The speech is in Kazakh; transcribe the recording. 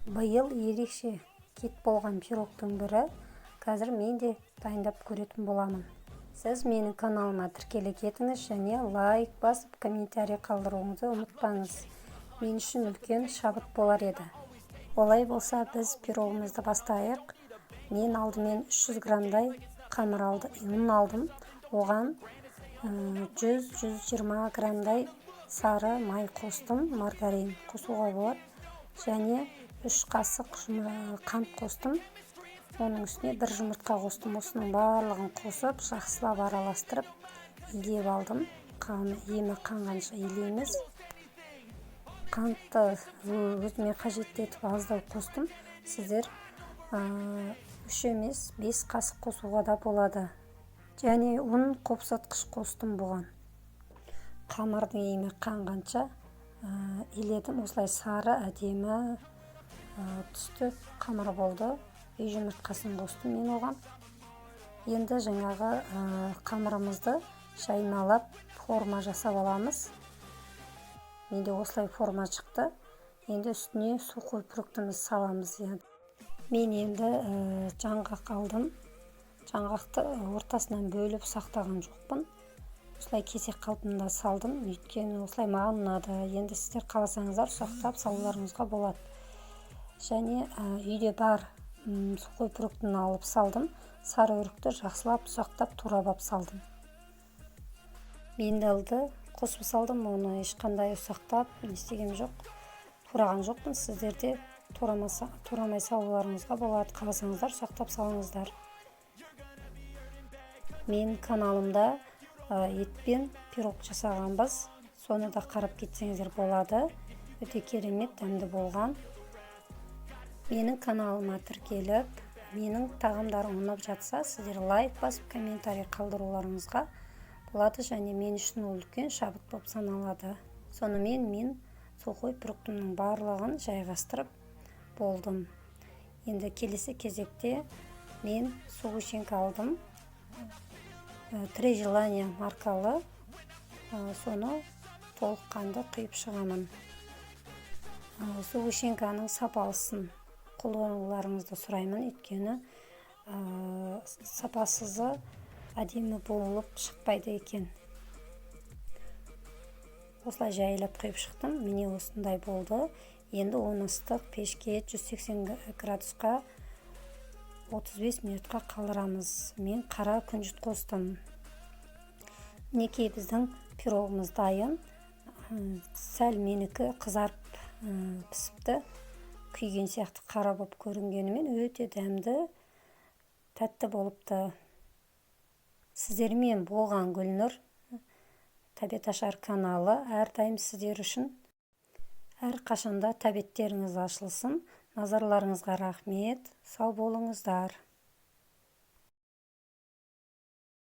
Быйыл ерекше кет болған пирогтың бірі қазір мен де дайындап көретін боламын. Сіз менің каналыма тіркеле кетіңіз және лайк басып комментарий қалдыруыңызды ұмытпаңыз. Мен үшін үлкен шабыт болар еді. Олай болса біз пирогымызды бастайық. Мен алдымен 300 грамдай қамыр ұн алдым. Оған 100-120 грамдай сары май қостым, маргарин қосуға болады. Және 3 қасық қант қостым. Оның үстіне 1 жұмыртқа қостым. Осының барлығын қосып, жақсылап араластырып, илеп алдым. Емі қанғанша илейміз. Қантты өзіме қажетті етіп аздау қостым. Сіздер 3 емес 5 қасық қосуға да болады. Және ұн қопсатқыш қостым бұған. Қамырдың емі қанғанша иледім. Осылай сары әдемі түсті қамыр болды. Үй жұмыртқасын қостым мен оған. Енді жаңағы қамырымызды шайналап форма жасап аламыз. Менде осылай форма шықты. Енді үстіне сухой фруктымызды саламыз. Мен енді жаңғақ алдым. Жаңғақты ортасынан бөліп сақтаған жоқпын. Осылай кесек қалпында салдым. Өйткені осылай маған ұнады. Енді сіздер қаласаңыздар ұсақтап салуларыңызға болады. Және үйде бар сухой фруктын алып салдым. Сары өрікті жақсылап ұсақтап турап салдым. Мен далды қосып салдым. Оны ешқандай ұсақтап істеген жоқ. Тураған жоқпын. Сіздерде турамай салуларыңызға болады. Қаласаңыздар ұсақтап салыңыздар. Мен каналымда етпен пирог жасағанбыз. Соны да қарап кетсеңіздер болады. Өте керемет дәмді болған. Менің каналыма тіркеліп, менің тағамдарым ұнап жатса, сіздер лайк басып комментарий қалдыруларыңызға болады. Және мен үшін ол үлкен шабыт болып саналады. Сонымен мен сухой фруктымның барлығын жайғастырып болдым. Енді келесі кезекте мен сгущенка алдым. Три желания маркалы. Соны толыққанды құйып шығамын. Сгущенканың сапалысын қолдануларыңызды сұраймын. Өйткені сапасызы әдемі болып шықпайды екен. Осылай жайлап құйып шықтым. Міне осындай болды. Енді оны ыстық пешке 180 градусқа 35 минутқа қалдырамыз. Мен қара күнжіт қостым. Мінекей біздің пирогымыз дайын. Сәл менікі қызарып пісіпті. Күйген сияқты қара болып көрінгенімен өте дәмді, тәтті болыпты. Сіздермен болған Гүлнұр Тәбеташар каналы әрдайым сіздер үшін. Әрқашанда тәбеттеріңіз ашылсын. Назарларыңызға рахмет. Сау болыңыздар.